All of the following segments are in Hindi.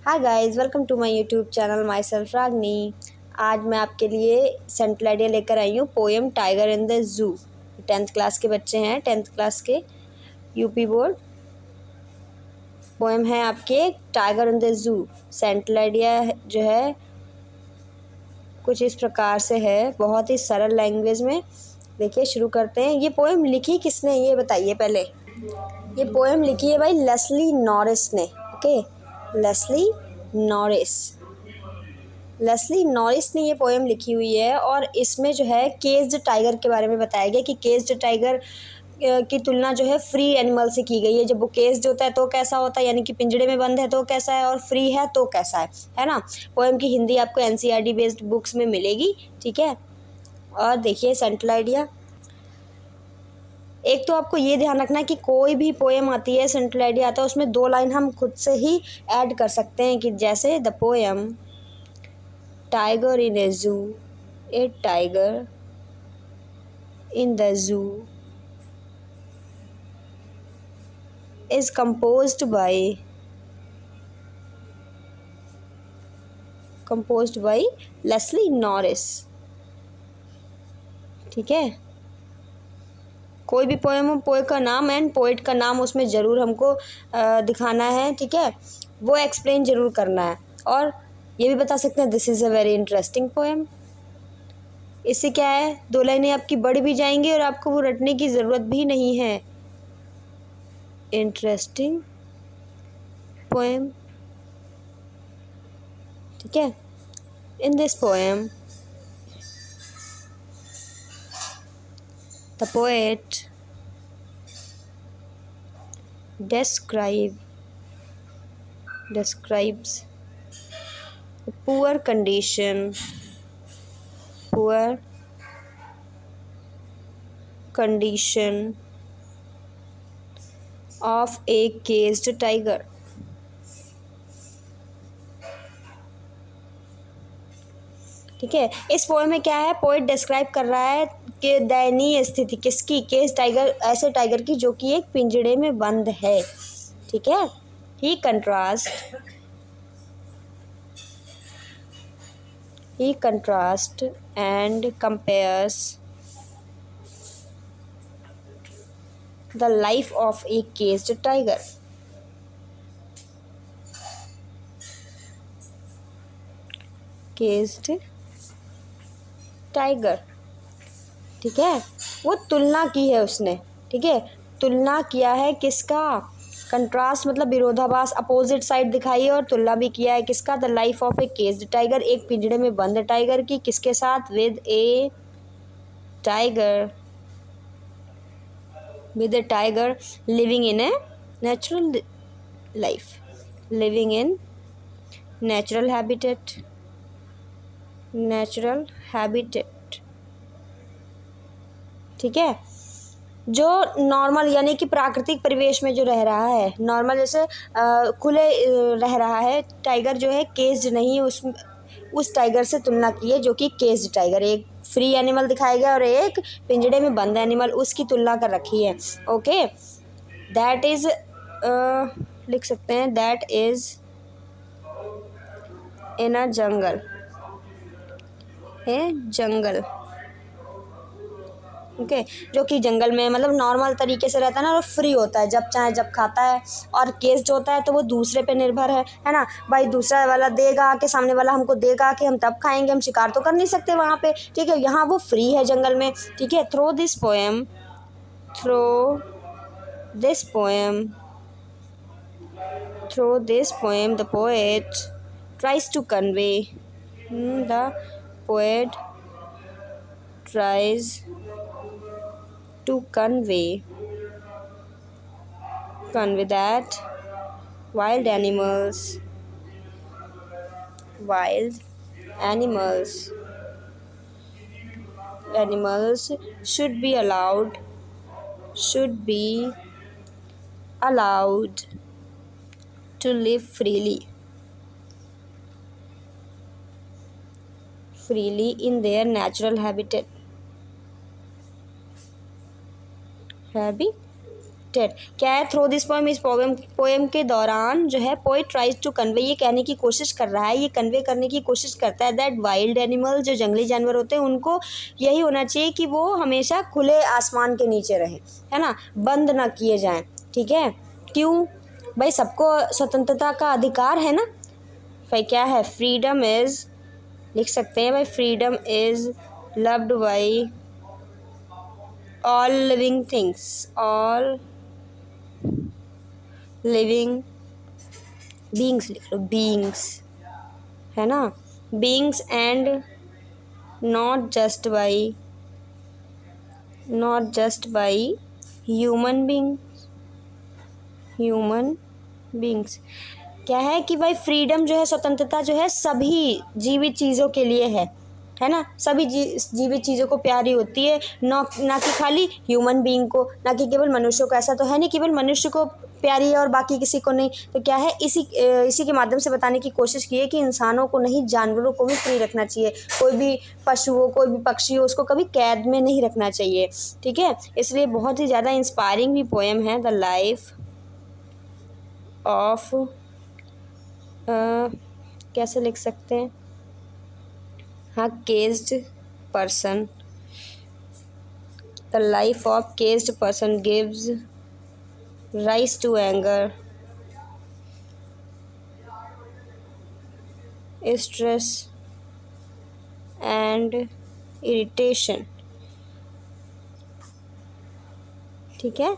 Hi guys, welcome to my YouTube channel my self रागनी। आज मैं आपके लिए सेंट्रल आइडिया लेकर आई हूँ पोएम टाइगर इन द जू। 10th क्लास के बच्चे हैं, 10th क्लास के यूपी बोर्ड। पोएम है आपके टाइगर इन द जू। सेंट्रल आइडिया जो है कुछ इस प्रकार से है, बहुत ही सरल लैंग्वेज में। देखिए, शुरू करते हैं। ये पोएम लिखी किसने, ये बताइए पहले। ये पोएम लिखी है भाई लेस्ली नॉरिस ने। ओके, लेस्ली नॉरिस ने ये पोएम लिखी हुई है। और इसमें जो है केज्ड टाइगर के बारे में बताया गया कि केज्ड टाइगर की तुलना जो है फ्री एनिमल से की गई है। जब वो केज्ड होता है तो कैसा होता है, यानी कि पिंजड़े में बंद है तो कैसा है, और फ्री है तो कैसा है ना। पोएम की हिंदी आपको एनसीईआरटी बेस्ड बुक्स में मिलेगी, ठीक है। और देखिए सेंट्रल आइडिया, एक तो आपको ये ध्यान रखना है कि कोई भी पोएम आती है, सेंट्रल आइडिया आता है, उसमें 2 लाइन हम खुद से ही ऐड कर सकते हैं। कि जैसे the poem tiger in a zoo, a tiger in the zoo is composed by Leslie Norris. ठीक है, कोई भी पोएम हो, पोएट का नाम एंड पोएट का नाम उसमें ज़रूर हमको दिखाना है, ठीक है। वो एक्सप्लेन ज़रूर करना है। और ये भी बता सकते हैं this is a very interesting poem. इससे क्या है, 2 लाइनें आपकी बढ़ भी जाएंगी और आपको वो रटने की ज़रूरत भी नहीं है। इंटरेस्टिंग पोएम, ठीक है। In this poem the poet describes the poor condition of a caged tiger। ठीक है, इस पोएम में क्या है, पोएट डिस्क्राइब कर रहा है कि दयनीय स्थिति किसकी, केज टाइगर, ऐसे टाइगर की जो कि एक पिंजड़े में बंद है, ठीक है। He contrast and compares the life of a caged tiger। ठीक है, वो तुलना की है उसने, ठीक है। तुलना किया है किसका, कंट्रास्ट मतलब विरोधाभास, अपोजिट साइड दिखाई है, और तुलना भी किया है किसका, the life of a caged tiger, एक पिंजड़े में बंद टाइगर की, किसके साथ, with A tiger living in a natural life, living in natural habitat, ठीक है। जो नॉर्मल यानी कि प्राकृतिक परिवेश में जो रह रहा है, नॉर्मल जैसे खुले रह रहा है टाइगर, जो है केज्ड नहीं, उस टाइगर से तुलना की है जो कि केज्ड टाइगर, एक फ्री एनिमल दिखाया गया और एक पिंजड़े में बंद एनिमल, उसकी तुलना कर रखी है। ओके, दैट इज लिख सकते हैं, that is in a jungle, okay, जो कि जंगल में मतलब नॉर्मल तरीके से रहता है ना, और फ्री होता है, जब चाहे जब खाता है। और केस होता है तो वो दूसरे पे निर्भर है ना भाई, दूसरा वाला देगा आके, सामने वाला हमको देगा कि हम तब खाएंगे, हम शिकार तो कर नहीं सकते वहाँ पे, ठीक है। यहाँ वो फ्री है जंगल में, ठीक है। Through this poem the poet tries to convey that wild animals should be allowed to live freely in their natural habitat। टेट क्या है, थ्रू दिस पोएम, इस पोएम के दौरान जो है पोएट ट्राइज टू कन्वे, ये कहने की कोशिश कर रहा है, ये कन्वे करने की कोशिश करता है दैट वाइल्ड एनिमल, जो जंगली जानवर होते हैं उनको यही होना चाहिए कि वो हमेशा खुले आसमान के नीचे रहें, है ना, बंद ना किए जाएं। ठीक है, क्यों भाई, सबको स्वतंत्रता का अधिकार है ना। भाई क्या है, फ्रीडम इज़, लिख सकते हैं भाई, freedom is loved by all living things, all living beings, लिख लो बीइंग्स, है ना, beings and not just by human beings. क्या है कि भाई फ्रीडम जो है, स्वतंत्रता जो है सभी जीवित चीज़ों के लिए है ना, सभी जीवित चीज़ों को प्यारी होती है, ना कि खाली ह्यूमन बीइंग को, ना कि केवल मनुष्यों को। ऐसा तो है नहीं केवल मनुष्य को प्यारी है और बाकी किसी को नहीं। तो क्या है, इसी के माध्यम से बताने की कोशिश की है कि इंसानों को नहीं, जानवरों को भी फ्री रखना चाहिए। कोई भी पशु हो, कोई भी पक्षी हो, उसको कभी कैद में नहीं रखना चाहिए। ठीक है, इसलिए बहुत ही ज़्यादा इंस्पायरिंग भी पोएम है, द लाइफ ऑफ, कैसे लिख सकते हैं, हाँ, caged person, the life of caged person gives rise to anger, stress and irritation. ठीक है,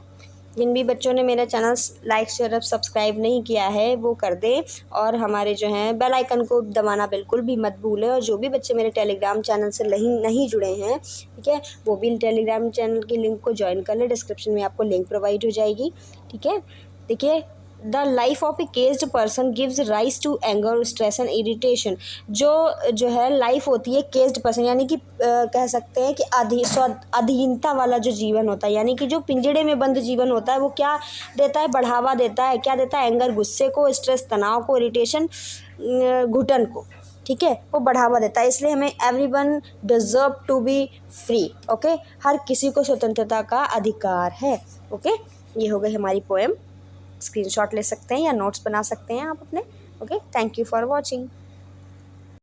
जिन भी बच्चों ने मेरा चैनल लाइक शेयर और सब्सक्राइब नहीं किया है वो कर दें, और हमारे जो हैं बेल आइकन को दबाना बिल्कुल भी मत भूलें। और जो भी बच्चे मेरे टेलीग्राम चैनल से नहीं जुड़े हैं, ठीक है, वो भी टेलीग्राम चैनल की लिंक को ज्वाइन कर ले, डिस्क्रिप्शन में आपको लिंक प्रोवाइड हो जाएगी। ठीक है, देखिए, the life of a caged person gives rise to anger, stress and irritation. जो है लाइफ होती है केज्ड पर्सन, यानी कि कह सकते हैं कि अधीनता वाला जो जीवन होता है, यानी कि जो पिंजड़े में बंद जीवन होता है, वो क्या देता है, बढ़ावा देता है, क्या देता है, एंगर गुस्से को, स्ट्रेस तनाव को, इरिटेशन घुटन को। ठीक है, वो बढ़ावा देता है। इसलिए हमें everyone deserve to be free. Okay, हर किसी को स्वतंत्रता का अधिकार है। ओके, ये हो गई हमारी पोएम। स्क्रीनशॉट ले सकते हैं या नोट्स बना सकते हैं आप अपने। Okay, thank you for watching.